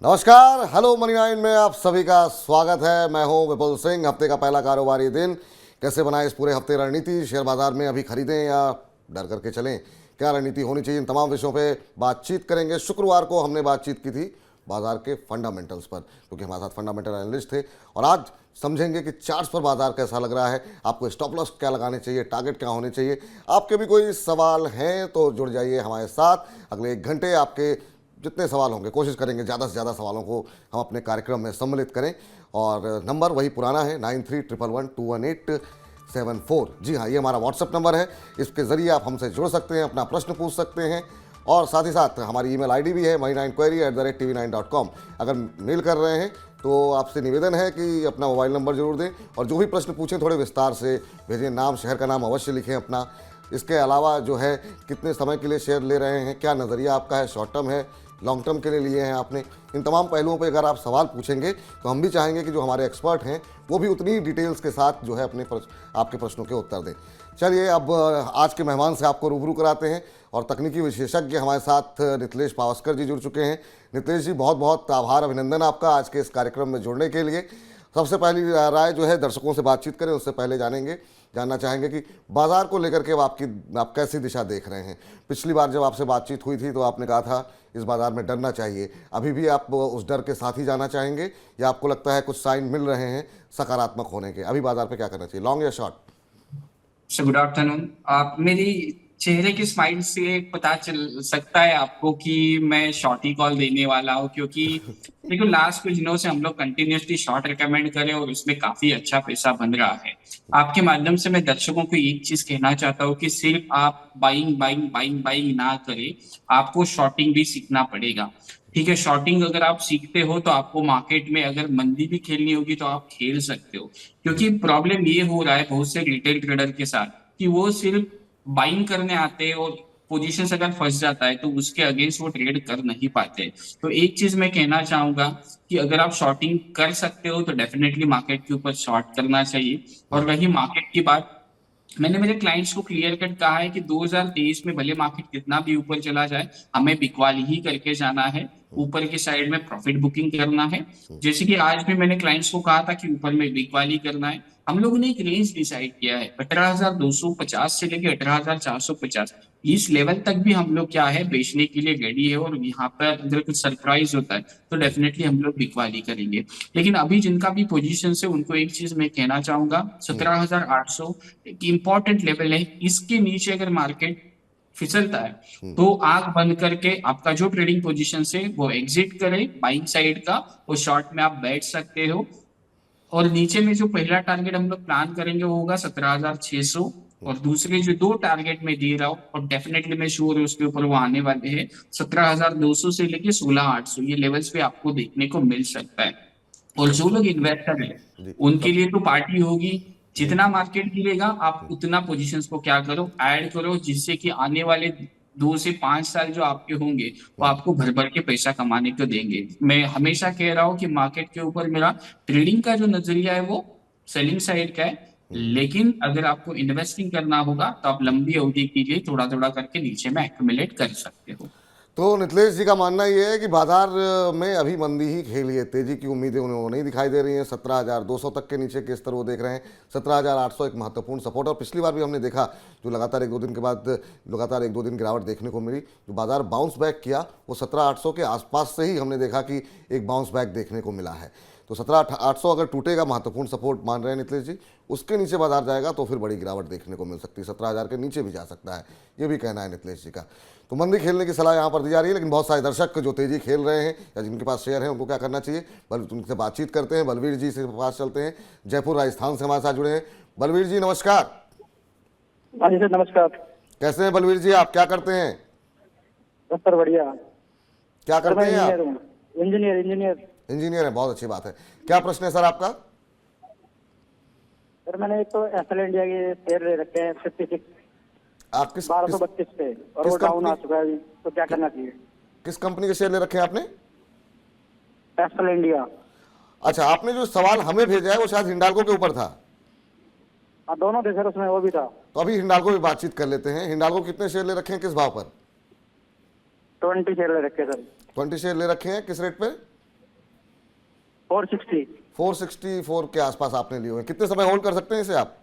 नमस्कार, hello money nine में आप सभी का स्वागत है। मैं हूं विपुल सिंह। हफ्ते का पहला कारोबारी दिन, कैसे बनाएं इस पूरे हफ्ते रणनीति, शेयर बाजार में अभी खरीदें या डर करके चलें, क्या रणनीति होनी चाहिए, इन तमाम विषयों पे बातचीत करेंगे। शुक्रवार को हमने बातचीत की थी बाजार के फंडामेंटल्स पर, क्योंकि हमारे साथ फंडामेंटल एनालिस्ट थे। और आज समझेंगे कि चार्ट्स पर बाजार कैसा लग रहा है, आपको स्टॉप लॉस क्या लगाने चाहिए, टारगेट क्या होने चाहिए। आपके भी कोई सवाल हैं तो जुड़ जाइए हमारे साथ। अगले 1 घंटे आपके जितने सवाल होंगे कोशिश करेंगे ज़्यादा से ज़्यादा सवालों को हम अपने कार्यक्रम में सम्मिलित करें। और नंबर वही पुराना है 9311121874। जी हाँ, ये हमारा व्हाट्सएप नंबर है। इसके ज़रिए आप हमसे जुड़ सकते हैं, अपना प्रश्न पूछ सकते हैं। और साथ ही साथ हमारी ईमेल आईडी भी है money9query@tv9.com। अगर मेल कर रहे हैं तो आपसे निवेदन है कि अपना मोबाइल नंबर जरूर दें और जो भी प्रश्न पूछें थोड़े विस्तार से भेजें। नाम, शहर का नाम अवश्य लिखें अपना। इसके अलावा जो है कितने समय के लिए शेयर ले रहे हैं, क्या नज़रिया आपका है, शॉर्ट टर्म है, लॉन्ग टर्म के लिए लिए हैं आपने, इन तमाम पहलुओं पे अगर आप सवाल पूछेंगे तो हम भी चाहेंगे कि जो हमारे एक्सपर्ट हैं वो भी उतनी डिटेल्स के साथ जो है आपके प्रश्नों के उत्तर दें। चलिए अब आज के मेहमान से आपको रूबरू कराते हैं। और तकनीकी विशेषज्ञ हमारे साथ नितलेश पावस्कर जी जुड़ चुके हैं। नितलेश जी, बहुत बहुत आभार, अभिनंदन आपका आज के इस कार्यक्रम में जुड़ने के लिए। सबसे पहली राय जो है दर्शकों से बातचीत करें उससे पहले जानना चाहेंगे कि बाजार को लेकर के आप कैसी दिशा देख रहे हैं। पिछली बार जब आपसे बातचीत हुई थी तो आपने कहा था इस बाजार में डरना चाहिए। अभी भी आप उस डर के साथ ही जाना चाहेंगे या आपको लगता है कुछ साइन मिल रहे हैं सकारात्मक होने के? अभी बाजार पे क्या करना चाहिए, लॉन्ग या शॉर्ट? Good afternoon. आप मेरी चेहरे की स्माइल से पता चल सकता है आपको कि मैं शॉर्ट ही कॉल देने वाला हूँ, क्योंकि देखो लास्ट कुछ दिनों से हम लोग कंटिन्यूसली शॉर्ट रिकमेंड करें और उसमें काफी अच्छा पैसा बन रहा है। आपके माध्यम से मैं दर्शकों को एक चीज कहना चाहता हूँ कि सिर्फ आप बाइंग बाइंग बाइंग बाइंग ना करें, आपको शॉर्टिंग भी सीखना पड़ेगा। ठीक है, शॉर्टिंग अगर आप सीखते हो तो आपको मार्केट में अगर मंदी भी खेलनी होगी तो आप खेल सकते हो। क्योंकि प्रॉब्लम ये हो रहा है बहुत से रिटेल ट्रेडर के साथ कि वो सिर्फ बाइंग करने आते हैं और पोजीशन अगर फंस जाता है तो उसके अगेंस्ट वो ट्रेड कर नहीं पाते। तो एक चीज मैं कहना चाहूंगा कि अगर आप शॉर्टिंग कर सकते हो तो डेफिनेटली मार्केट के ऊपर शॉर्ट करना चाहिए। और रही मार्केट की बात, मैंने मेरे क्लाइंट्स को क्लियर कट कहा है कि 2023 में भले मार्केट कितना भी ऊपर चला जाए, हमें बिकवाली ही करके जाना है, ऊपर की साइड में प्रॉफिट बुकिंग करना है। जैसे कि आज भी मैंने क्लाइंट्स को कहा था कि ऊपर में बिकवाली करना है। हम लोगों ने एक रेंज डिसाइड किया है 18,250 से लेके 18,450। इस लेवल तक भी हम लोग क्या है बेचने के लिए रेडी है। और यहाँ पर अगर कुछ सरप्राइज होता है तो डेफिनेटली हम लोग बिकवाली करेंगे। लेकिन अभी जिनका भी पोजीशन है उनको एक चीज मैं कहना चाहूंगा, 17,800 एक इंपॉर्टेंट लेवल है। इसके नीचे अगर मार्केट फिसलता है तो आंख बंद करके आपका जो ट्रेडिंग पोजीशन है वो एग्जिट करे बाइंग साइड का, और शॉर्ट में आप बैठ सकते हो। और नीचे में जो पहला टारगेट हम लोग प्लान करेंगे वो होगा 17,600। और दूसरे जो 2 टारगेट में दे रहा हूँ और डेफिनेटली मैं श्योर हूँ उसके ऊपर वो आने वाले हैं, 17,200 से लेके 16,800 ये लेवल्स पे आपको देखने को मिल सकता है। और जो लोग इन्वेस्टर है जी उनके सब। लिए तो पार्टी होगी। जी। जितना मार्केट गिरेगा आप उतना पोजीशंस को क्या करो, ऐड करो, जिससे कि आने वाले 2 से 5 साल जो आपके होंगे वो आपको भर भर के पैसा कमाने को देंगे। मैं हमेशा कह रहा हूँ कि मार्केट के ऊपर मेरा ट्रेडिंग का जो नजरिया है वो सेलिंग साइड का है। लेकिन अगर आपको इन्वेस्टिंग करना होगा तो आप लंबी अवधि के लिए थोड़ा थोड़ा करके नीचे में एक्यूमुलेट कर सकते हो। तो नितलेश जी का मानना ये है कि बाजार में अभी मंदी ही खेली है, तेजी की उम्मीदें उन्हें नहीं दिखाई दे रही हैं। 17,200 तक के नीचे के स्तर वो देख रहे हैं। 17,800 एक महत्वपूर्ण सपोर्ट। और पिछली बार भी हमने देखा जो लगातार 1-2 दिन के बाद लगातार 1-2 दिन गिरावट देखने को मिली, जो बाजार बाउंस बैक किया वो 17,800 के आसपास से ही हमने देखा कि एक बाउंस बैक देखने को मिला है। तो 17,800 अगर टूटेगा, महत्वपूर्ण सपोर्ट मान रहे हैं नितलेश जी, उसके नीचे बाजार जाएगा तो फिर बड़ी गिरावट देखने को मिल सकती है। 17,000 के नीचे भी जा सकता है, ये भी कहना है नितलेश जी का। तो मंदी खेलने की सलाह यहाँ पर दी जा रही है, लेकिन बहुत सारे दर्शक जो तेजी खेल रहे हैं या जिनके पास शेयर है उनको क्या करना चाहिए, उनसे बातचीत करते हैं। बलवीर जी से पास चलते हैं, जयपुर राजस्थान से हमारे साथ जुड़े हैं। बलवीर जी नमस्कार। हाँ जी सर, नमस्कार। कैसे हैं बलवीर जी, आप क्या करते हैं? बस सर बढ़िया। क्या सर करते मैं हैं आप? इंजीनियर हूँ। इंजीनियर। इंजीनियर है, बहुत अच्छी बात है। क्या प्रश्न है सर आपका? सर मैंने एक तो एफएल इंडिया के शेयर ले रखे हैं 56, आप किस 1232 पे, और किस वो डाउन आ कंपनी चुका है अभी, तो क्या करना चाहिए? किस कंपनी के शेयर ले रखे हैं आपने? FL India. अच्छा, आपने जो सवाल हमें भेजा है वो शायद हिंडाल्को के ऊपर था। हाँ दोनों थे सर, उसमें वो भी था। तो अभी हिंडाल्को भी बातचीत कर लेते हैं। हिंडाल्को कितने शेयर ले रखे हैं, किस भाव पर? 20 शेयर ले रखे हैं सर। 20 शेयर ले रखे हैं, किस रेट पे? 460। 464 के आसपास आपने लिए हुए हैं। कितने समय होल्ड कर सकते हैं इसे आप?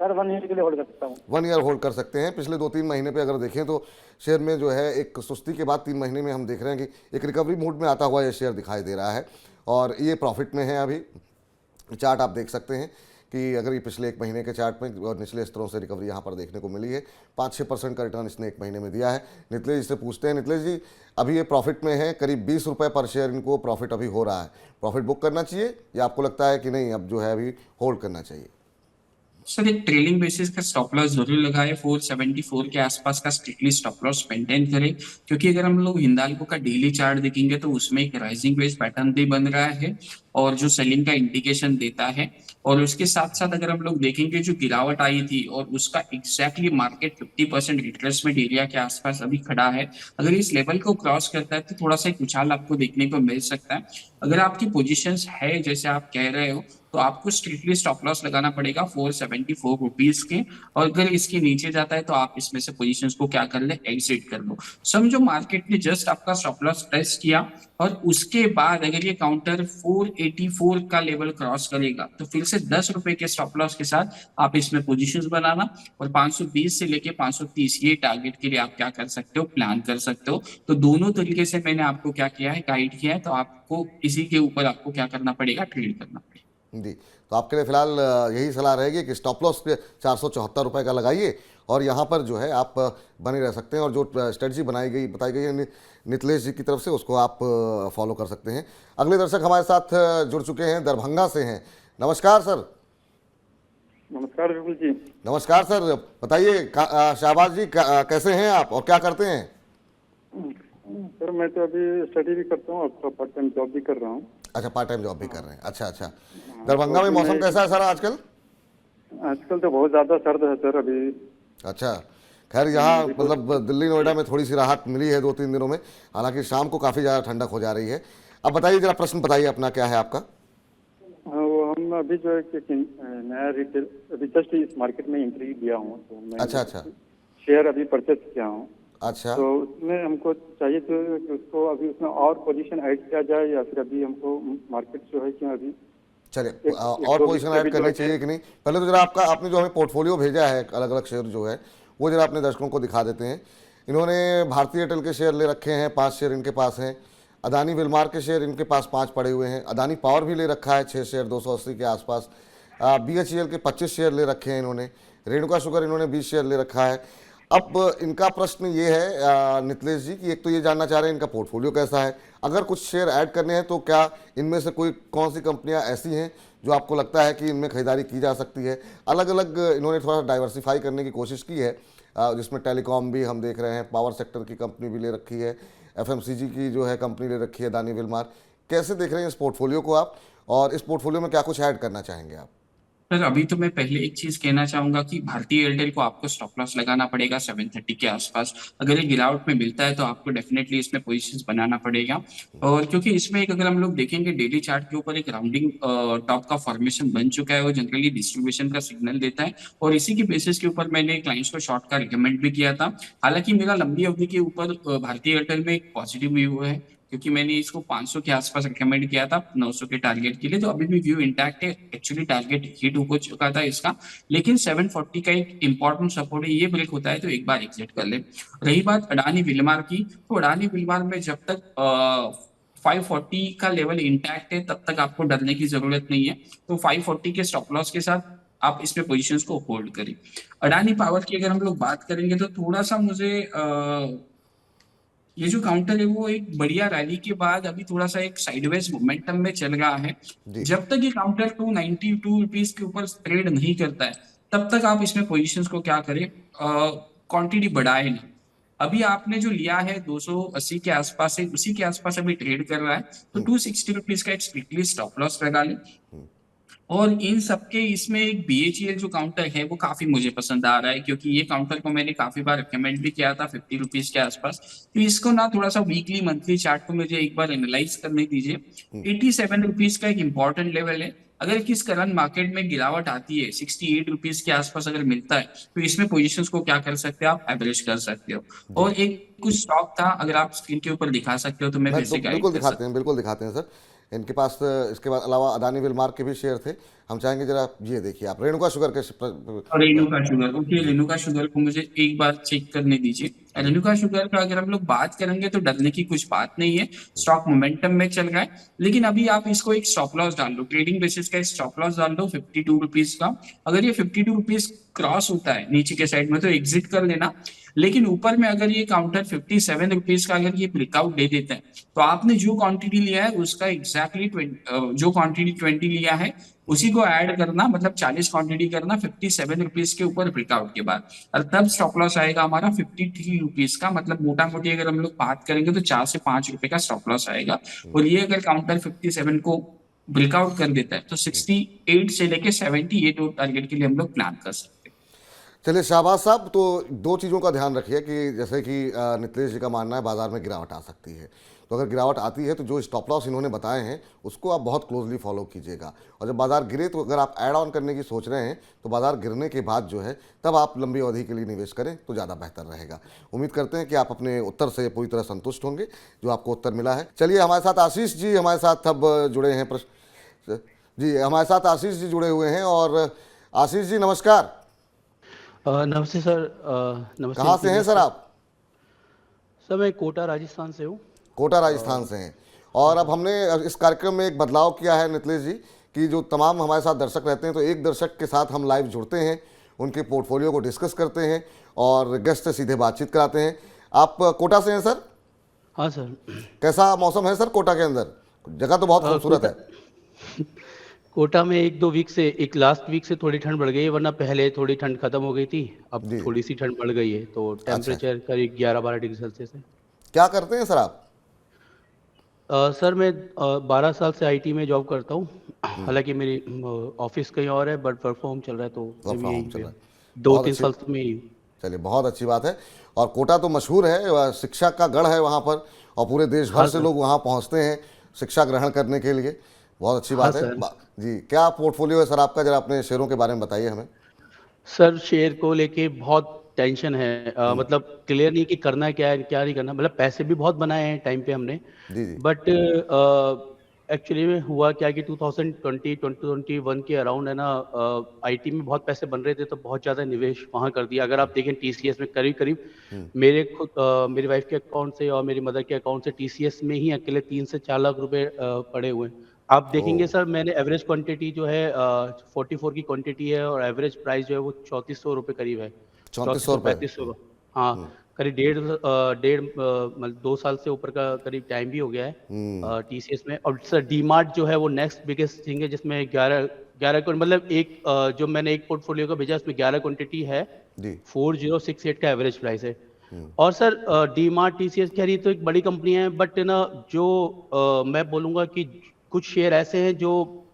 सर 1 ईयर के लिए होल्ड कर सकता हूँ। 1 ईयर होल्ड कर सकते हैं। पिछले 2-3 महीने पे अगर देखें तो शेयर में जो है एक सुस्ती के बाद 3 महीने में हम देख रहे हैं कि एक रिकवरी मूड में आता हुआ ये शेयर दिखाई दे रहा है और ये प्रॉफिट में है अभी। चार्ट आप देख सकते हैं कि अगर ये पिछले 1 महीने के चार्ट में और निचले स्तरों से रिकवरी यहाँ पर देखने को मिली है। 5-6% का रिटर्न इसने 1 महीने में दिया है। नीतलेश जी से पूछते हैं, नीतलेश जी अभी ये प्रॉफिट में है, करीब 20 रुपये पर शेयर इनको प्रॉफिट अभी हो रहा है। प्रॉफिट बुक करना चाहिए या आपको लगता है कि नहीं अब जो है अभी होल्ड करना चाहिए? सर एक ट्रेलिंग बेसिस का स्टॉप लॉस जरूर लगाए, 474 के आसपास का स्ट्रिक्टली स्टॉप लॉस मेंटेन करें, क्योंकि अगर हम लोग हिंदाल्को का डेली चार्ट देखेंगे तो उसमें एक राइजिंग वेज पैटर्न भी बन रहा है और जो सेलिंग का इंडिकेशन देता है। और उसके साथ साथ अगर हम लोग देखेंगे जो गिरावट आई थी और उसका एग्जैक्टली मार्केट 50% रिट्रेसमेंट एरिया के आसपास अभी खड़ा है, अगर इस लेवल को क्रॉस करता है तो थोड़ा सा एक उछाल आपको देखने को मिल सकता है। अगर आपकी पोजीशंस है जैसे आप कह रहे हो तो आपको स्ट्रिक्टली स्टॉप लॉस लगाना पड़ेगा 474 रुपीज के, और अगर इसके नीचे जाता है तो आप इसमें से पोजीशंस को क्या कर ले, एग्जिट कर लो। समझो मार्केट ने जस्ट आपका स्टॉप लॉस टेस्ट किया और उसके बाद अगर ये काउंटर 484 का लेवल क्रॉस करेगा तो फिर से 10 रुपए के स्टॉप लॉस के साथ आप इसमें पोजीशंस बनाना और 520 से लेके 530 ये टारगेट के लिए आप क्या कर सकते हो, प्लान कर सकते हो। तो दोनों तरीके से मैंने आपको क्या किया है, गाइड किया है, तो आपको इसी के ऊपर आपको क्या करना पड़ेगा, ट्रेड करना पड़ेगा। जी, तो आपके लिए फिलहाल यही सलाह रहेगी कि स्टॉप लॉस के 474 रुपये का लगाइए और यहाँ पर जो है आप बने रह सकते हैं और जो स्ट्रेटजी बताई गई है नीतलेश जी की तरफ से उसको आप फॉलो कर सकते हैं। अगले दर्शक हमारे साथ जुड़ चुके हैं, दरभंगा से हैं। नमस्कार सर। नमस्कार विपुल जी। नमस्कार सर, बताइए शाहबाज जी कैसे हैं आप और क्या करते हैं? सर मैं तो अभी स्टडी भी करता हूँ और पार्ट टाइम जॉब भी कर रहा हूँ। अच्छा, पार्ट टाइम जॉब भी कर रहे हैं। अच्छा अच्छा। दरभंगा में मौसम कैसा है सर आजकल? आजकल तो बहुत ज़्यादा सर्द है सर अभी। अच्छा, खैर यहाँ मतलब दिल्ली नोएडा में थोड़ी सी राहत मिली है 2-3 दिनों में, हालांकि शाम को काफ़ी ज़्यादा ठंडक हो जा रही है। अब बताइए जरा, प्रश्न बताइए अपना, क्या है आपका? वो हम अभी जो है कि नया रिटेल अभी जस्ट इस मार्केट में एंट्री दिया हूँ, तो मैं अच्छा अच्छा शेयर अभी परचेज किया हूँ। अच्छा, तो उसमें हमको चाहिए तो कि उसको अभी उसमें और पोजीशन ऐड किया जाए या फिर अभी हमको मार्केट जो है कि अभी चलिए और पोजीशन ऐड करनी चाहिए कि नहीं, पहले तो जरा आपने जो हमें पोर्टफोलियो भेजा है अलग अलग शेयर जो है वो जरा अपने दर्शकों को दिखा देते हैं। इन्होंने भारतीय एयरटेल के शेयर ले रखे हैं, 5 शेयर इनके पास हैं। अदानी विलमार के शेयर इनके पास 5 पड़े हुए हैं। अदानी पावर भी ले रखा है 6 शेयर 280 के आसपास। BHEL के 25 शेयर ले रखे हैं इन्होंने। रेणुका शुगर इन्होंने 20 शेयर ले रखा है। अब इनका प्रश्न ये है नीतलेश जी कि एक तो ये जानना चाह रहे हैं इनका पोर्टफोलियो कैसा है, अगर कुछ शेयर ऐड करने हैं तो क्या इनमें से कौन सी कंपनियां ऐसी हैं जो आपको लगता है कि इनमें खरीदारी की जा सकती है। अलग अलग इन्होंने थोड़ा सा डाइवर्सिफाई करने की कोशिश की है, जिसमें टेलीकॉम भी हम देख रहे हैं, पावर सेक्टर की कंपनी भी ले रखी है, FMCG की जो है कंपनी ले रखी है अदानी विलमार। कैसे देख रहे हैं इस पोर्टफोलियो को आप, और इस पोर्टफोलियो में क्या कुछ ऐड करना चाहेंगे आप? सर अभी तो मैं पहले एक चीज कहना चाहूंगा कि भारतीय एयरटेल को आपको स्टॉप लॉस लगाना पड़ेगा 730 के आसपास। अगर ये गिरावट में मिलता है तो आपको डेफिनेटली इसमें पोजीशंस बनाना पड़ेगा, और क्योंकि इसमें एक अगर हम लोग देखेंगे डेली चार्ट के ऊपर एक राउंडिंग टॉप का फॉर्मेशन बन चुका है, वो जनरली डिस्ट्रीब्यूशन का सिग्नल देता है और इसी के बेसिस के ऊपर मैंने क्लाइंट्स को शॉर्ट का रिकमेंड भी किया था। हालांकि मेरा लंबी अवधि के ऊपर भारतीय एयरटेल में एक पॉजिटिव व्यू है, क्योंकि मैंने इसको 500 के आसपास रिकमेंड किया था 900 के टारगेट के लिए, तो अभी भी व्यू इंटैक्ट है। एक्चुअली टारगेट हिट हो चुका था इसका, लेकिन 740 का एक इंपॉर्टेंट सपोर्ट है, ये ब्रेक होता है तो एक बार एग्जिट कर ले। रही बात अडानी विलमार की, तो अडानी विलमार में जब तक 540 का लेवल इंटैक्ट है तब तक आपको डरने की जरूरत नहीं है। तो 540 के स्टॉप लॉस के साथ आप इसमें पोजीशंस को होल्ड करें। अडानी पावर की अगर हम लोग बात करेंगे तो थोड़ा सा मुझे ये जो काउंटर है वो एक बढ़िया रैली के बाद अभी थोड़ा सा एक साइडवेज मोमेंटम में चल रहा है। जी जब तक ये काउंटर 292 रुपीज के ऊपर ट्रेड नहीं करता है तब तक आप इसमें पोजीशंस को क्या करें, क्वांटिटी बढ़ाए ना। अभी आपने जो लिया है 280 के आसपास है, उसी के आसपास अभी ट्रेड कर रहा है, तो 260 रुपीज का एक स्ट्रिक्टली स्टॉप लॉस लगा ले। और इन सबके इसमें एक BHEL जो काउंटर है वो काफी मुझे पसंद आ रहा है, क्योंकि ये काउंटर को मैंने काफी बार रिकमेंड भी किया था 50 रुपीज के आसपास। तो इसको ना थोड़ा सा वीकली मंथली चार्ट को मुझे एक बार एनालाइज करने दीजिए। 87 रुपीज का एक इंपॉर्टेंट लेवल है। अगर किस करंट मार्केट में गिरावट आती है 68 रुपीज के आसपास अगर मिलता है तो इसमें पोजीशंस को क्या कर सकते हो, आप एवरेज कर सकते हो। और एक कुछ स्टॉक था, अगर आप स्क्रीन के ऊपर दिखा सकते हो तो मैं फिर से गाइड कर सकता हूँ। बिल्कुल दिखाते हैं सर। इनके पास इसके बाद अलावा अदानी विलमार्क के भी शेयर थे। हम चाहेंगे जरा ये देखिए आप रेणुका शुगर के और Renuka sugar, okay, Renuka sugar को मुझे एक बार चेक करने दीजिए। रेणुका शुगर का अगर हम लोग बात करेंगे तो डरने की कुछ बात नहीं है, स्टॉक मोमेंटम में चल रहा है। लेकिन अभी आप इसको एक स्टॉप लॉस डाल दो, ट्रेडिंग बेसिस का स्टॉप लॉस डाल दो 52 रुपीज का। अगर ये 52 रुपीज क्रॉस होता है नीचे के साइड में तो एग्जिट कर लेना। लेकिन ऊपर में अगर ये काउंटर 57 रुपीज का अगर ये ब्रेकआउट दे देता है तो आपने जो क्वांटिटी लिया है उसका एग्जैक्टली जो क्वांटिटी 20 लिया है उसी को ऐड करना, मतलब 40 क्वांटिटी करना 57 रुपीज के ऊपर ब्रेकआउट के बाद, और तब स्टॉप लॉस आएगा हमारा 53 रुपीज का। मतलब मोटा मोटी अगर हम लोग बात करेंगे तो 4 से 5 रुपए का स्टॉप लॉस आएगा। और ये अगर काउंटर 57 को ब्रेकआउट कर देता है तो 68 से लेके 78 टारगेट के लिए हम लोग प्लान कर सकते हैं। चलिए शाहबाज साहब, तो दो चीज़ों का ध्यान रखिए कि जैसे कि नितेश जी का मानना है बाजार में गिरावट आ सकती है, तो अगर गिरावट आती है तो जो स्टॉप लॉस इन्होंने बताए हैं उसको आप बहुत क्लोजली फॉलो कीजिएगा। और जब बाजार गिरे तो अगर आप ऐड ऑन करने की सोच रहे हैं तो बाजार गिरने के बाद जो है तब आप लंबी अवधि के लिए निवेश करें तो ज़्यादा बेहतर रहेगा। उम्मीद करते हैं कि आप अपने उत्तर से पूरी तरह संतुष्ट होंगे जो आपको उत्तर मिला है। चलिए हमारे साथ आशीष जी हमारे साथ अब जुड़े हैं प्रश्न जी, हमारे साथ आशीष जी जुड़े हुए हैं। और आशीष जी नमस्कार। नमस्ते सर। नमस्ते। कहाँ से हैं सर आप? सर मैं कोटा राजस्थान से हूँ। कोटा राजस्थान से हैं। और अब हमने इस कार्यक्रम में एक बदलाव किया है नितिलेश जी कि जो तमाम हमारे साथ दर्शक रहते हैं तो एक दर्शक के साथ हम लाइव जुड़ते हैं, उनके पोर्टफोलियो को डिस्कस करते हैं और गेस्ट से सीधे बातचीत कराते हैं। आप कोटा से हैं सर? हाँ सर। कैसा मौसम है सर कोटा के अंदर? जगह तो बहुत खूबसूरत है। कोटा में एक लास्ट वीक से थोड़ी ठंड बढ़ गई है, वरना पहले थोड़ी ठंड खत्म हो गई थी, अब जी। थोड़ी सी ठंड बढ़ गई है, तो टेम्परेचर करीब 11-12 डिग्री सेल्सियस है। क्या करते हैं सर आप? सर मैं 12 साल से आईटी में जॉब करता हूँ। हालांकि मेरी ऑफिस कहीं और है, बट वर्क फ्रॉम होम चल रहा है, तो वर्क फ्रॉम होम चल रहा है। 2-3 साल से मैं यही हूँ। चलिए बहुत अच्छी बात है। और कोटा तो मशहूर है, शिक्षा का गढ़ है वहाँ पर और पूरे देश भर से लोग वहाँ पहुँचते हैं शिक्षा ग्रहण करने के लिए। बहुत अच्छी बात है जी। क्या पोर्टफोलियो है सर आपका? जरा अपने शेयरों के बारे में बताइए हमें। सर शेयर को लेके बहुत टेंशन है। मतलब क्लियर नहीं कि करना क्या है क्या नहीं करना। मतलब पैसे भी बहुत बनाए हैं टाइम पे हमने, जी जी। बट एक्चुअली में हुआ क्या कि 2020-2021 के अराउंड है ना, आईटी में बहुत पैसे बन रहे थे तो बहुत ज़्यादा निवेश वहाँ कर दिया। अगर आप देखें टीसीएस में करीब करीब मेरी वाइफ के अकाउंट से और मेरी मदर के अकाउंट से टीसीएस में ही अकेले 3 से 4 लाख रुपए पड़े हुए हैं। आप देखेंगे सर, मैंने एवरेज क्वांटिटी जो है 44 की क्वांटिटी है और एवरेज प्राइस जो है वो 3400 रुपये करीब है। 3400 रुपये। 3500। हाँ, करीब मतलब 2 साल से ऊपर का करीब टाइम भी हो गया है टीसीएस में। और सर डीमार्ट जो है वो नेक्स्ट बिगेस्ट थिंग है, जिसमें 11 मतलब जो मैंने एक पोर्टफोलियो का भेजा उसमें 11 क्वांटिटी है। 4068 का एवरेज प्राइस है। और सर डीमार्ट टीसीएस कह रही तो एक बड़ी कंपनी है, बट ना जो मैं बोलूँगा कि कुछ शेयर ऐसे हैं जो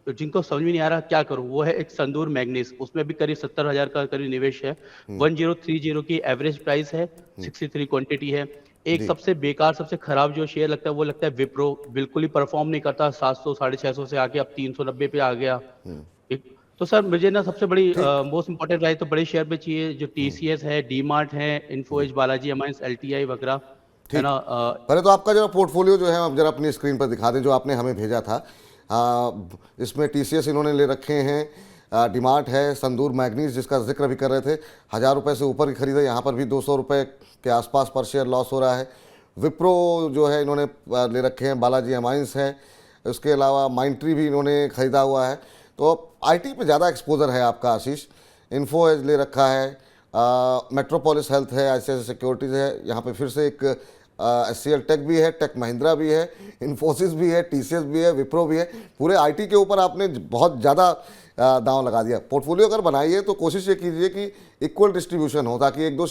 जिनको समझ में नहीं आ रहा क्या करूं। वो है एक संदूर मैग्नीज, उसमें भी करीब 70,000 का करीब निवेश है। 1030 की एवरेज प्राइस है, 63 क्वांटिटी है। एक सबसे बेकार सबसे खराब जो शेयर लगता है वो लगता है विप्रो। बिल्कुल ही परफॉर्म नहीं करता, 700 650 से आके अब 390 पे आ गया। तो सर मुझे ना सबसे बड़ी मोस्ट इंपॉर्टेंट राय तो बड़े शेयर पे चाहिए, जो टीसीएस है, डीमार्ट है, इन्फो एज, बालाजी अमाइंस, एलटीआई वगैरह है ना। पहले तो आपका जरा पोर्टफोलियो जो है आप जरा अपनी स्क्रीन पर दिखा दें जो आपने हमें भेजा था। इसमें टीसीएस इन्होंने ले रखे हैं, डीमार्ट है, संदूर मैग्नीज जिसका जिक्र भी कर रहे थे, 1000 रुपये से ऊपर की खरीदे, यहाँ पर भी 200 रुपये के आसपास पर शेयर लॉस हो रहा है। विप्रो जो है इन्होंने ले रखे हैं, बालाजी अमाइंस है, उसके अलावा माइंट्री भी इन्होंने ख़रीदा हुआ है। तो आईटी पे ज़्यादा एक्सपोजर है आपका आशीष। इन्फो एज ले रखा है, मेट्रोपोलिस हेल्थ है, ICICI सिक्योरिटीज़ है, यहाँ पे फिर से एक SCL टेक भी है, टेक महिंद्रा भी है, इन्फोसिस भी है, TCS भी है, विप्रो भी है। पूरे आईटी के ऊपर आपने बहुत ज़्यादा दांव लगा दिया। पोर्टफोलियो अगर बनाइए तो कोशिश ये कीजिए कि इक्वल डिस्ट्रीब्यूशन हो, ताकि एक दो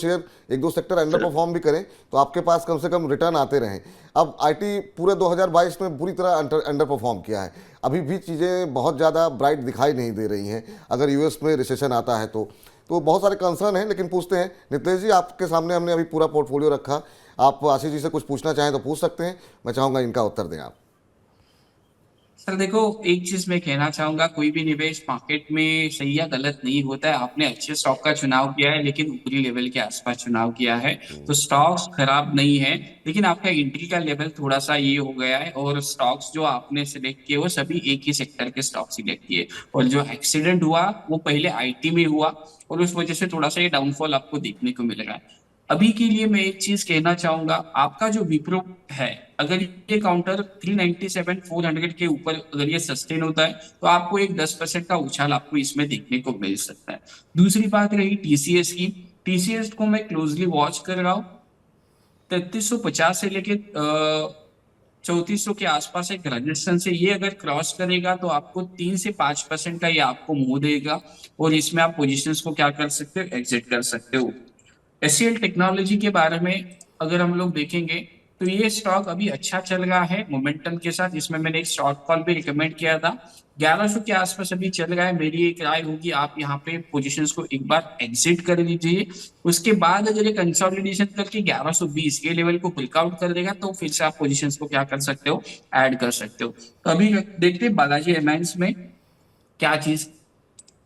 सेक्टर अंडर परफॉर्म भी करें तो आपके पास कम से कम रिटर्न आते रहें। अब आईटी पूरे 2022 में बुरी तरह अंडर परफॉर्म किया है। अभी भी चीज़ें बहुत ज़्यादा ब्राइट दिखाई नहीं दे रही हैं। अगर यूएस में रिसेशन आता है तो बहुत सारे कंसर्न हैं। लेकिन पूछते हैं नितेश जी, आपके सामने हमने अभी पूरा पोर्टफोलियो रखा, आप आशीष जी से कुछ पूछना चाहें तो पूछ सकते हैं। मैं चाहूँगा इनका उत्तर दें आप। सर देखो, एक चीज मैं कहना चाहूंगा, कोई भी निवेश मार्केट में सही या गलत नहीं होता है। आपने अच्छे स्टॉक का चुनाव किया है, लेकिन ऊपरी लेवल के आसपास चुनाव किया है, तो स्टॉक्स खराब नहीं है। लेकिन आपका एंट्री का लेवल थोड़ा सा ये हो गया है, और स्टॉक्स जो आपने सिलेक्ट किए वो सभी एक ही सेक्टर के स्टॉक सिलेक्ट किए, और जो एक्सीडेंट हुआ वो पहले आईटी में हुआ, और उस वजह से थोड़ा सा ये डाउनफॉल आपको देखने को मिल रहा है। अभी के लिए मैं एक चीज कहना चाहूंगा, आपका जो विप्रो है, अगर ये काउंटर 397 400 के ऊपर अगर ये सस्टेन होता है, तो आपको एक 10% का उछाल आपको इसमें देखने को मिल सकता है। दूसरी बात रही टीसीएस की। टीसीएस को मैं क्लोजली वॉच कर रहा हूँ। 3350 से लेके 3400 के आसपास एक रेजिस्टेंस से, ये अगर क्रॉस करेगा तो आपको 3 से 5% का ये आपको मुंह देगा, और इसमें आप पोजीशंस को क्या कर सकते हो, एग्जिट कर सकते हो। एचसीएल टेक्नोलॉजी के बारे में अगर हम लोग देखेंगे, तो ये स्टॉक अभी अच्छा चल रहा है मोमेंटम के साथ। इसमें मैंने एक शॉर्ट कॉल भी रिकमेंड किया था, 1100 के आसपास अभी चल रहा है। मेरी एक राय होगी, आप यहाँ पे पोजीशंस को एक बार एग्जिट कर लीजिए। उसके बाद अगर ये कंसोलिडेशन करके 1120 के लेवल को ब्रेकआउट कर देगा, तो फिर से आप पोजीशंस को क्या कर सकते हो, ऐड कर सकते हो। तो अभी देखते हैं बालाजी एमाइंस में क्या चीज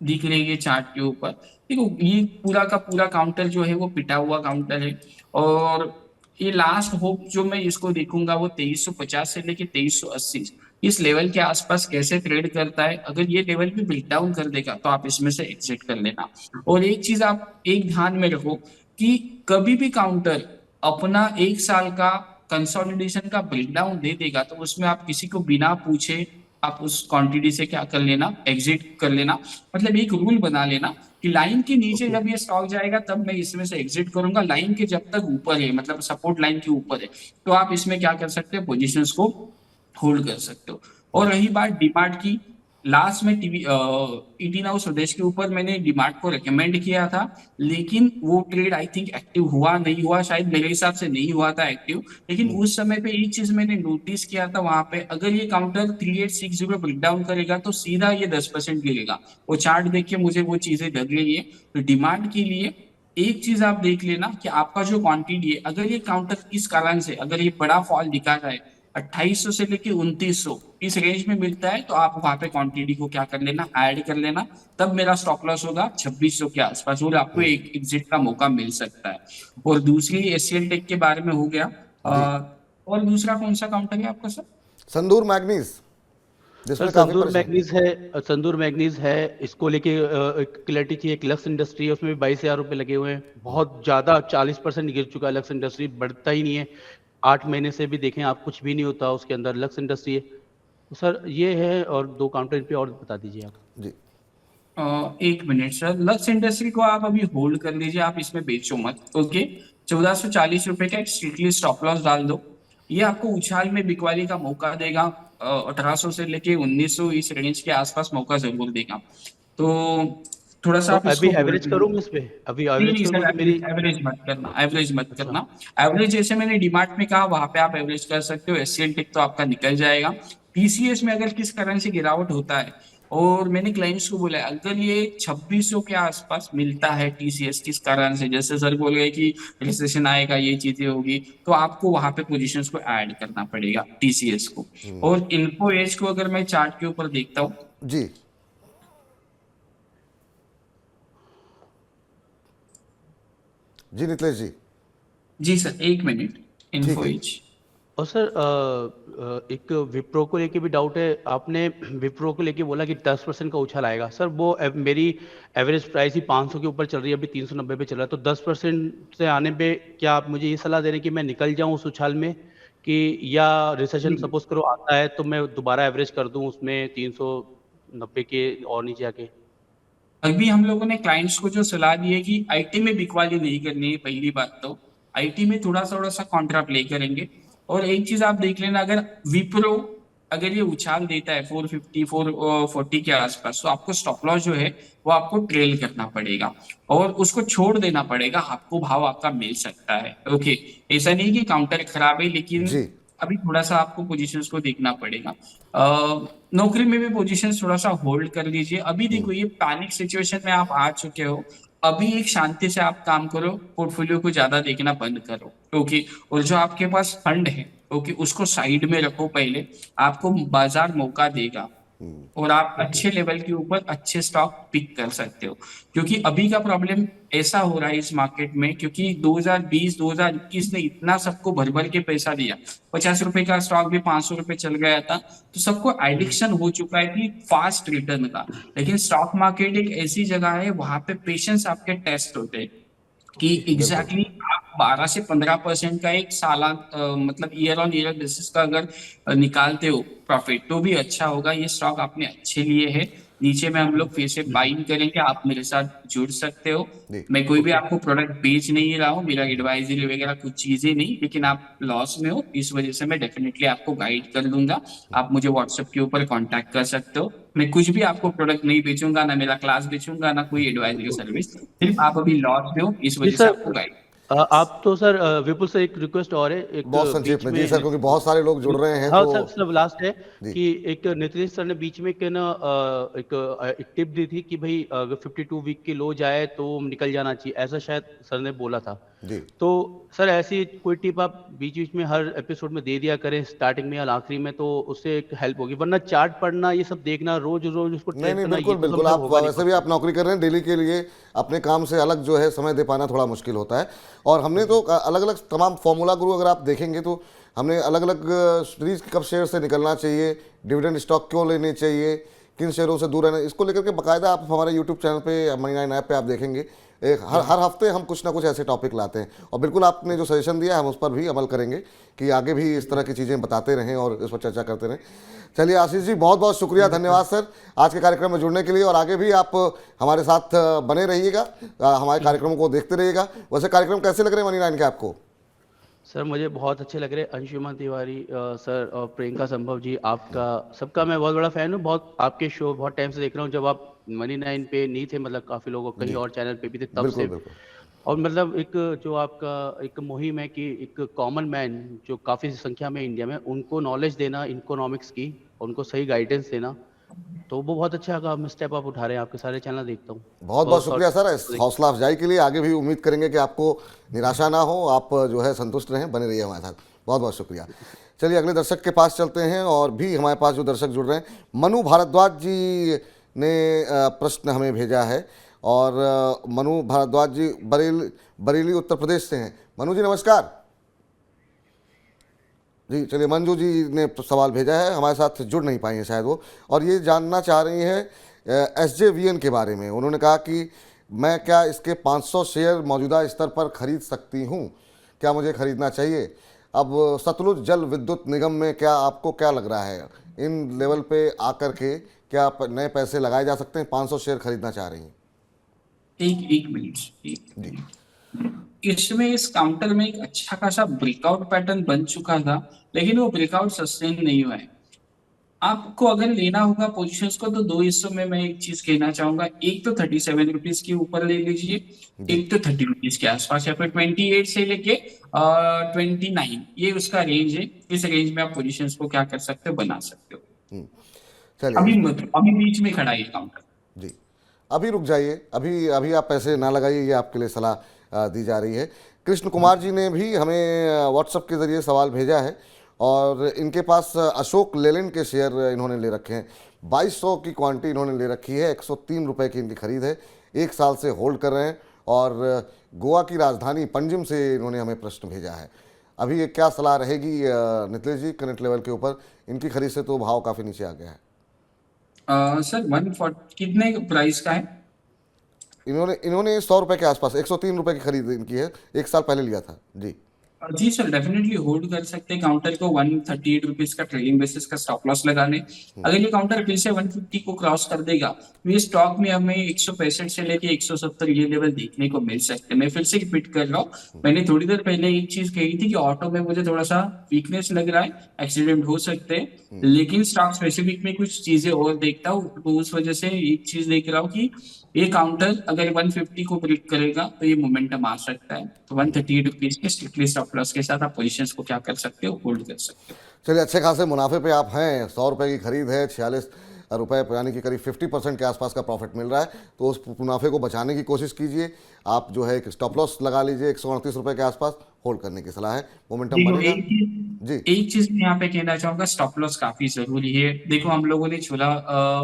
दिख रही है चार्ट के ऊपर। देखो, ये पूरा का पूरा काउंटर जो है वो पिटा हुआ काउंटर है, और ये लास्ट होप जो मैं इसको देखूंगा वो 2350 से लेके 2380 इस लेवल के आसपास कैसे ट्रेड करता है। अगर ये लेवल भी ब्रेक डाउन कर देगा, तो आप इसमें से एग्जिट कर लेना। और एक चीज आप एक ध्यान में रखो कि कभी भी काउंटर अपना 1 साल का कंसोलिडेशन का ब्रेकडाउन दे देगा, तो उसमें आप किसी को बिना पूछे आप उस क्वांटिटी से क्या कर लेना, एग्जिट कर लेना। मतलब एक रूल बना लेना कि लाइन के नीचे जब ये स्टॉक जाएगा, तब मैं इसमें से एग्जिट करूंगा। लाइन के जब तक ऊपर है, मतलब सपोर्ट लाइन के ऊपर है, तो आप इसमें क्या कर सकते हो, पोजीशंस को होल्ड कर सकते हो। और रही बात डिमार्ट की, लास्ट में टीवी ईटी नाउ स्वदेश के ऊपर मैंने डिमार्ट को रिकमेंड किया था, लेकिन वो ट्रेड आई थिंक एक्टिव हुआ नहीं हुआ, शायद मेरे हिसाब से नहीं हुआ था एक्टिव। लेकिन उस समय पे एक चीज मैंने नोटिस किया था वहां पे, अगर ये काउंटर 3860 ब्रेकडाउन करेगा तो सीधा ये 10% गिरेगा। वो चार्ट देख के मुझे वो चीजें लग रही है। तो डिमांड के लिए एक चीज आप देख लेना कि आपका जो क्वांटिटी है, अगर ये काउंटर किस कारण से अगर ये बड़ा फॉल दिखा रहा है, 2800 से लेके 2900 इस रेंज में मिलता है, तो आप वहां पे क्वांटिटी को क्या कर लेना, ऐड कर लेना। तब मेरा स्टॉप लॉस होगा 2600 के आसपास, और आपको एक एग्जिट का मौका मिल सकता है। और दूसरी एशियन टेक के बारे में हो गया। और दूसरा कौन सा काउंटर है आपका सर? संदूर मैग्नीज, जिसमें सर काफी संदूर परेशान। मैग्नीज है, संदूर मैग्नीज है। इसको लेके क्लैरिटी चाहिए। एक लक्स इंडस्ट्री है, उसमें भी 22,000 रुपये लगे हुए हैं। बहुत ज़्यादा 40% गिर चुका है लक्स इंडस्ट्री, बढ़ता ही नहीं है। 8 महीने से भी देखें आप, कुछ भी नहीं होता उसके अंदर, लक्स इंडस्ट्री है। तो सर ये है, और 2 काउंटर इन पे और बता दीजिए आप। जी, एक मिनट सर, लक्स इंडस्ट्री को आप अभी होल्ड कर लीजिए, आप इसमें बेचो मत। ओके, 1440 रुपए का एक स्ट्रिक्टली स्टॉप लॉस डाल दो। ये आपको उछाल में बिकवाली का मौका देगा। 1800 से लेके 1900 इस रेंज के आसपास मौका जरूर देगा। तो थोड़ा सा तो आप अभी इसको hold एवरेज कीजिए। करूँ इस पे? अभी नहीं एवरेज नहीं करूँ सर, तो मेरी। एवरेज मत करना, एवरेज मत अच्छा। करना। एवरेज जैसे मैंने डिमार्ट में कहा, वहां पे आप एवरेज कर सकते हो। एससीएल टेक तो आपका निकल जाएगा। टीसीएस में अगर किस कारण से गिरावट होता है, और मैंने क्लाइंट्स को बोला है, अगर ये 2600 के आसपास मिलता है टीसीएस किस कारण से, जैसे सर बोल गए कि रिसेशन आएगा, ये चीजें होगी, तो आपको वहां पे पोजीशंस को ऐड करना पड़ेगा टीसीएस को। और इन्फो एज को अगर मैं चार्ट के ऊपर देखता हूँ, जी, जी नितलेश जी। जी सर एक मिनट, इन्फो एज। और सर एक विप्रो को लेके भी डाउट है। आपने विप्रो को लेके बोला कि 10% का उछाल आएगा। सर वो मेरी एवरेज प्राइस ही 500 के ऊपर चल रही है, अभी 390 पे चल रहा है। तो 10% से आने पे क्या आप मुझे ये सलाह दे रहे हैं कि मैं निकल जाऊं उस उछाल में, कि या रिसेशन सपोज करो आता है तो मैं दोबारा एवरेज कर दूं उसमें 390 के और नीचे आके? अभी हम लोगों ने क्लाइंट्स को जो सलाह दी है कि आईटी में बिकवाली नहीं करनी है। पहली बात तो आईटी में थोड़ा सा कॉन्ट्रा प्ले करेंगे। और एक चीज आप देख लेना, अगर विप्रो अगर ये उछाल देता है 450 440 के आसपास, तो आपको स्टॉप लॉस जो है वो आपको ट्रेल करना पड़ेगा, और उसको छोड़ देना पड़ेगा। आपको भाव आपका मिल सकता है। ओके, ऐसा नहीं कि काउंटर खराब है, लेकिन जी, अभी थोड़ा सा आपको पोजीशंस को देखना पड़ेगा। नौकरी में भी पोजीशंस थोड़ा सा होल्ड कर लीजिए। अभी देखो, ये पैनिक सिचुएशन में आप आ चुके हो। अभी एक शांति से आप काम करो, पोर्टफोलियो को ज्यादा देखना बंद करो। ओके, और जो आपके पास फंड है, ओके, उसको साइड में रखो पहले, आपको बाजार मौका देगा और आप अच्छे लेवल के ऊपर अच्छे स्टॉक पिक कर सकते हो। क्योंकि अभी का प्रॉब्लम ऐसा हो रहा है इस मार्केट में, क्योंकि 2020 2021 ने इतना सबको भर भर के पैसा दिया, 50 रुपए का स्टॉक भी 500 रुपए चल गया था, तो सबको एडिक्शन हो चुका है कि फास्ट रिटर्न का। लेकिन स्टॉक मार्केट एक ऐसी जगह है, वहां पे पेशेंस आपके टेस्ट होते हैं कि एग्जैक्टली आप 12 से 15% का एक मतलब ईयर ऑन ईयर बेसिस का अगर निकालते हो प्रॉफिट, तो भी अच्छा होगा। ये स्टॉक आपने अच्छे लिए है। नीचे में हम लोग फिर से बाइंग करेंगे, आप मेरे साथ जुड़ सकते हो। जी। मैं कोई भी आपको प्रोडक्ट बेच नहीं रहा हूँ, मेरा एडवाइजरी वगैरह कुछ चीजें नहीं, लेकिन आप लॉस में हो, इस वजह से मैं डेफिनेटली आपको गाइड कर दूंगा। आप मुझे व्हाट्सएप के ऊपर कांटेक्ट कर सकते हो। मैं कुछ भी आपको प्रोडक्ट नहीं बेचूंगा, ना मेरा क्लास बेचूंगा, ना कोई एडवाइजरी सर्विस। सिर्फ आप अभी लॉस में हो, इस जी वजह से सर, आपको गाइड। आप तो सर विपुल से एक रिक्वेस्ट और है, एक बहुत संक्षेप बीच में जी में सर, क्योंकि बहुत सारे लोग जुड़ रहे हैं हाँ तो सर, सब लास्ट है जी कि एक नीतीश सर ने बीच में एक ना एक टिप दी थी कि भाई अगर 52 वीक की लो जाए तो निकल जाना चाहिए, ऐसा शायद सर ने बोला था। जी तो सर ऐसी कोई टिप आप बीच बीच में हर एपिसोड में दे दिया करें, स्टार्टिंग में या आखिरी में, तो उससे एक हेल्प होगी। वरना चार्ट पढ़ना, ये सब देखना, रोज रोज उसको नहीं ट्रेस नहीं, करना, ये बिल्कुल तो बिल्कुल, सबसे आप होगा नहीं वैसे भी आप नौकरी कर रहे हैं, डेली के लिए अपने काम से अलग जो है समय दे पाना थोड़ा मुश्किल होता है। और हमने तो अलग अलग तमाम फॉर्मूला गुरु अगर आप देखेंगे तो हमने अलग अलग सीरीज कब शेयर से निकलना चाहिए, डिविडेंड स्टॉक क्यों लेने चाहिए, किन शेयरों से दूर रहना, इसको लेकर के बाकायदा आप हमारे यूट्यूब चैनल पे मनी9 ऐप पे आप देखेंगे। हर हफ्ते हम कुछ ना कुछ ऐसे टॉपिक लाते हैं, और बिल्कुल आपने जो सजेशन दिया हम उस पर भी अमल करेंगे कि आगे भी इस तरह की चीज़ें बताते रहें और इस पर चर्चा करते रहें। चलिए आशीष जी, बहुत बहुत शुक्रिया, धन्यवाद सर आज के कार्यक्रम में जुड़ने के लिए, और आगे भी आप हमारे साथ बने रहिएगा, हमारे कार्यक्रमों को देखते रहिएगा। वैसे कार्यक्रम कैसे लग रहे हैं मनी9 के आपको? सर मुझे बहुत अच्छे लग रहे हैं। अंशुमन तिवारी सर और प्रियंका संभव जी, आपका सबका मैं बहुत बड़ा फैन हूँ। बहुत आपके शो बहुत टाइम से देख रहा हूँ, जब आप मनी9 पे नहीं थे, मतलब काफ़ी लोगों कहीं जी और चैनल पे भी थे तब बिल्कुल से। बिल्कुल। और मतलब एक जो आपका एक मुहिम है कि एक कॉमन मैन जो काफ़ी संख्या में इंडिया में, उनको नॉलेज देना इकोनॉमिक्स की, उनको सही गाइडेंस देना, तो वो बहुत अच्छा काम स्टेप आप उठा रहे हैं। आपके सारे चैनल देखता हूँ। बहुत बहुत शुक्रिया सर इस हौसला अफजाई के लिए। आगे भी उम्मीद करेंगे कि आपको निराशा ना हो, आप जो है संतुष्ट रहें, बने रहिए हमारे साथ। बहुत बहुत शुक्रिया। चलिए अगले दर्शक के पास चलते हैं, और भी हमारे पास जो दर्शक जुड़ रहे हैं, मनु भारद्वाज जी ने प्रश्न हमें भेजा है, और मनु भारद्वाज जी बरेली उत्तर प्रदेश से हैं। मनु जी नमस्कार जी। चलिए मंजू जी ने सवाल भेजा है, हमारे साथ जुड़ नहीं पाई हैं शायद वो, और ये जानना चाह रही हैं SJVN के बारे में। उन्होंने कहा कि मैं क्या इसके 500 शेयर मौजूदा स्तर पर खरीद सकती हूँ, क्या मुझे खरीदना चाहिए? अब सतलुज जल विद्युत निगम में क्या आपको क्या लग रहा है, इन लेवल पे आकर के क्या नए पैसे लगाए जा सकते हैं? 500 शेयर खरीदना चाह रही हैं। एक मिनट, इसमें इस काउंटर में एक अच्छा खासा ब्रेकआउट पैटर्न बन चुका था, लेकिन वो ब्रेकआउट सस्टेन नहीं हुआ है। आपको अगर लेना होगा पोजीशंस को, तो दो हिस्सों में मैं एक चीज कहना चाहूंगा। एक तो 37 रुपीज के ऊपर ले लीजिए, एक तो 30 रुपीज के आसपास, या फिर 28 से लेके 29, ये उसका रेंज है। इस रेंज में आप पोजीशंस को क्या कर सकते हो, बना सकते हो। चलिए अभी बीच में खड़ा है काउंटर जी, अभी रुक जाइए, अभी अभी आप पैसे ना लगाइए, ये आपके लिए सलाह दी जा रही है। कृष्ण कुमार जी ने भी हमें व्हाट्सएप के ज़रिए सवाल भेजा है, और इनके पास अशोक लेलैंड के शेयर इन्होंने ले रखे हैं। 2200 की क्वांटिटी इन्होंने ले रखी है, 103 रुपये की इनकी खरीद है, 1 साल से होल्ड कर रहे हैं, और गोवा की राजधानी पंजिम से इन्होंने हमें प्रश्न भेजा है। अभी ये क्या सलाह रहेगी नितिश जी करंट लेवल के ऊपर? इनकी खरीद से तो भाव काफ़ी नीचे आ गया है। सर 140 कितने प्राइस का है? इन्होंने 100 रुपये के आसपास, 103 रुपये की खरीद इनकी है, 1 साल पहले लिया था जी। जी सर, डेफिनेटली होल्ड कर सकते हैं काउंटर को। 138 रुपीज का ट्रेलिंग बेसिस का स्टॉप लॉस लगाने। अगर ये काउंटर फिर से 150 को क्रॉस कर देगा, तो ये स्टॉक में हमें 165 से लेके 170 ये लेवल देखने को मिल सकते हैं। मैं फिर से रिपीट कर रहा हूँ, मैंने थोड़ी देर पहले एक चीज कही थी कि ऑटो में मुझे थोड़ा सा वीकनेस लग रहा है, एक्सीडेंट हो सकते हैं, लेकिन स्टॉक स्पेसिफिक में कुछ चीजें और देखता हूँ, तो उस वजह से एक चीज देख रहा हूँ कि ये काउंटर अगर 150 को ब्रेक करेगा तो ये मोमेंटम आ सकता है। तो 138 रुपीज के स्ट्रिक्टली स्टॉप लॉस के साथ आप पोजीशंस को क्या कर सकते हो, होल्ड कर सकते हो। चलिए अच्छे खासे मुनाफे पे आप हैं, 100 रुपये की खरीद है, 46 रुपये, यानी कि करीब 50% के आसपास का प्रॉफिट मिल रहा है। तो उस मुनाफे को बचाने की कोशिश कीजिए। आप जो है एक स्टॉप लॉस लगा लीजिए 138 रुपये के आसपास, होल्ड करने की सलाह है। मोमेंटम देखो बनेगा जी। एक चीज मैं यहाँ पे कहना चाहूंगा, स्टॉप लॉस काफी जरूरी है। देखो हम लोगों ने छोला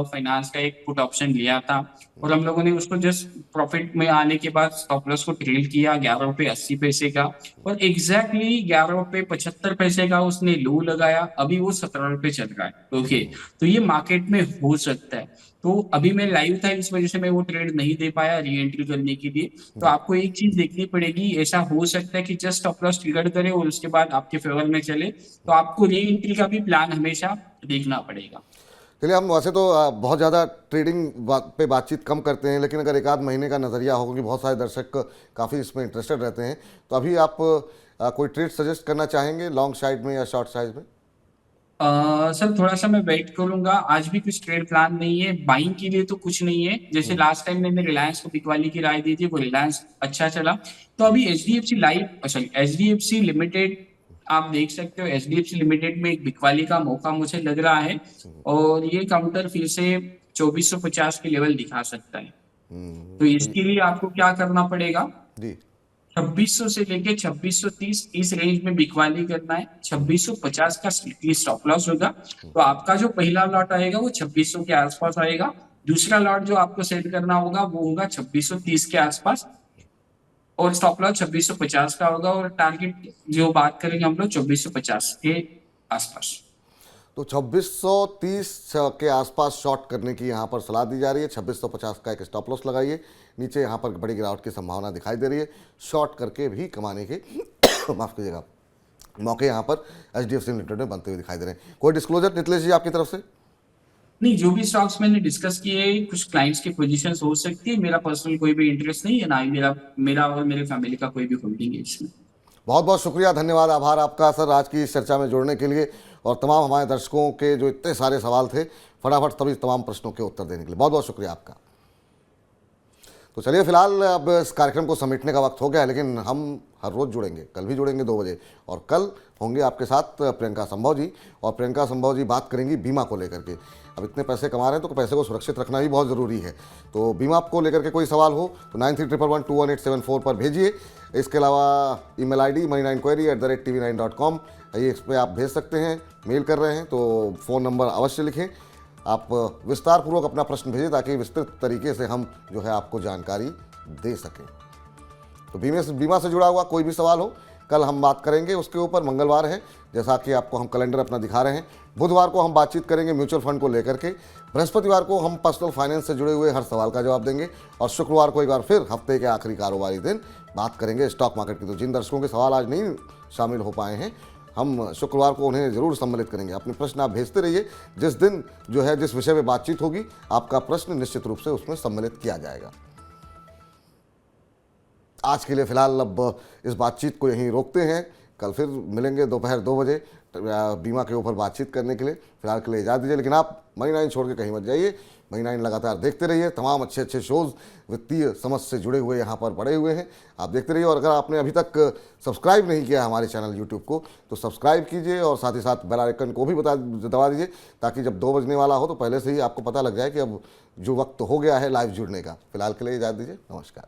फाइनेंस का एक पुट ऑप्शन लिया था और हम लोगों ने उसको जस्ट प्रॉफिट में आने के बाद स्टॉप लॉस को ट्रेल किया 11 रुपये 80 पैसे का, और एग्जैक्टली 11 रुपये 75 पैसे का उसने लो लगाया। अभी वो 17 रुपये चल रहा है। ओके, तो ये मार्केट में हो सकता है। तो अभी मैं लाइव था, इस वजह से मैं वो ट्रेड नहीं दे पाया री एंट्री करने के लिए। तो आपको एक चीज देखनी पड़ेगी, ऐसा हो सकता है कि जस्ट स्टॉप लॉस ट्रिगर करे और उसके बाद आपके फेवर में चले, तो आपको री एंट्री का भी प्लान हमेशा देखना पड़ेगा। चलिए, हम वैसे तो बहुत ज़्यादा ट्रेडिंग पे बातचीत कम करते हैं, लेकिन अगर एक आध महीने का नज़रिया हो, क्योंकि बहुत सारे दर्शक काफ़ी इसमें इंटरेस्टेड रहते हैं, तो अभी आप कोई ट्रेड सजेस्ट करना चाहेंगे लॉन्ग साइड में या शॉर्ट साइड में? सर थोड़ा सा मैं वेट करूंगा, आज भी कुछ ट्रेड प्लान नहीं है, बाइंग के लिए तो कुछ नहीं है। जैसे लास्ट टाइम मैंने रिलायंस को बिकवाली की राय दी थी, वो रिलायंस अच्छा चला। तो अभी एचडीएफसी लिमिटेड आप देख सकते हो। एचडीएफसी लिमिटेड में एक बिकवाली का मौका मुझे लग रहा है, और ये काउंटर फिर से 2450 के लेवल दिखा सकता है। तो इसके लिए आपको क्या करना पड़ेगा, जी 2600 से लेके 2630 इस रेंज में बिकवाली करना है। 2650 का स्टॉप लॉस होगा। तो आपका जो पहला लॉट आएगा वो 2600 के आसपास आएगा। दूसरा लॉट जो आपको सेट करना होगा वो होगा 2630 के आसपास, और स्टॉप लॉस 2650 का होगा, और टारगेट जो बात करेंगे हम लोग 2450 के आसपास। तो 2630 के आसपास शॉर्ट करने की यहाँ पर सलाह दी जा रही है। 2650 का एक स्टॉप लॉस लगाइए। नीचे यहाँ पर बड़ी गिरावट की संभावना दिखाई दे रही है, शॉर्ट करके भी कमाने के माफ़ कीजिएगा मौके यहाँ पर एचडीएफसी लिमिटेड में बनते हुए दिखाई दे रहे हैं। कोई डिस्क्लोजर नितलेश जी आपकी तरफ से? नहीं, जो भी स्टॉक्स मैंने डिस्कस किए, कुछ क्लाइंट्स की पोजीशंस हो सकती है, मेरा पर्सनल कोई भी इंटरेस्ट नहीं है, ना ही मेरा और मेरे फैमिली का कोई भी होल्डिंग है इसमें। बहुत बहुत शुक्रिया, धन्यवाद, आभार आपका सर आज की इस चर्चा में जुड़ने के लिए, और तमाम हमारे दर्शकों के जो इतने सारे सवाल थे, फटाफट सभी तमाम प्रश्नों के उत्तर देने के लिए बहुत बहुत शुक्रिया आपका। तो चलिए, फिलहाल अब इस कार्यक्रम को समेटने का वक्त हो गया है, लेकिन हम हर रोज़ जुड़ेंगे, कल भी जुड़ेंगे 2 बजे, और कल होंगे आपके साथ प्रियंका संभव जी, और प्रियंका संभव जी बात करेंगी बीमा को लेकर के। अब इतने पैसे कमा रहे हैं तो पैसे को सुरक्षित रखना भी बहुत ज़रूरी है। तो बीमा को लेकर के कोई सवाल हो तो 9311211874 पर भेजिए। इसके अलावा ईमेल आईडी moneyninquiry@tv9.com, ये इस पर आप भेज सकते हैं। मेल कर रहे हैं तो फ़ोन नंबर अवश्य लिखें। आप विस्तार पूर्वक अपना प्रश्न भेजें ताकि विस्तृत तरीके से हम जो है आपको जानकारी दे सकें। तो बीमा से जुड़ा हुआ कोई भी सवाल हो, कल हम बात करेंगे उसके ऊपर। मंगलवार है, जैसा कि आपको हम कैलेंडर अपना दिखा रहे हैं। बुधवार को हम बातचीत करेंगे म्यूचुअल फंड को लेकर के। बृहस्पतिवार को हम पर्सनल फाइनेंस से जुड़े हुए हर सवाल का जवाब देंगे, और शुक्रवार को एक बार फिर हफ्ते के आखिरी कारोबारी दिन बात करेंगे स्टॉक मार्केट की। तो जिन दर्शकों के सवाल आज नहीं शामिल हो पाए हैं, हम शुक्रवार को उन्हें ज़रूर सम्मिलित करेंगे। अपने प्रश्न आप भेजते रहिए, जिस दिन जो है जिस विषय में बातचीत होगी आपका प्रश्न निश्चित रूप से उसमें सम्मिलित किया जाएगा। आज के लिए फ़िलहाल अब इस बातचीत को यहीं रोकते हैं। कल फिर मिलेंगे दोपहर 2 बजे बीमा के ऊपर बातचीत करने के लिए। फिलहाल के लिए इजाज़त दीजिए, लेकिन आप मनी 9 छोड़ के कहीं मत जाइए। मनी 9 लगातार देखते रहिए, तमाम अच्छे अच्छे शोज़ वित्तीय समझ से जुड़े हुए यहाँ पर पड़े हुए हैं, आप देखते रहिए। और अगर आपने अभी तक सब्सक्राइब नहीं किया हमारे चैनल यूट्यूब को तो सब्सक्राइब कीजिए, और साथ ही साथ बेल आइकन को भी दबा दीजिए, ताकि जब 2 बजने वाला हो तो पहले से ही आपको पता लग जाए कि अब जो वक्त हो गया है लाइव जुड़ने का। फिलहाल के लिए इजाज़त दीजिए, नमस्कार।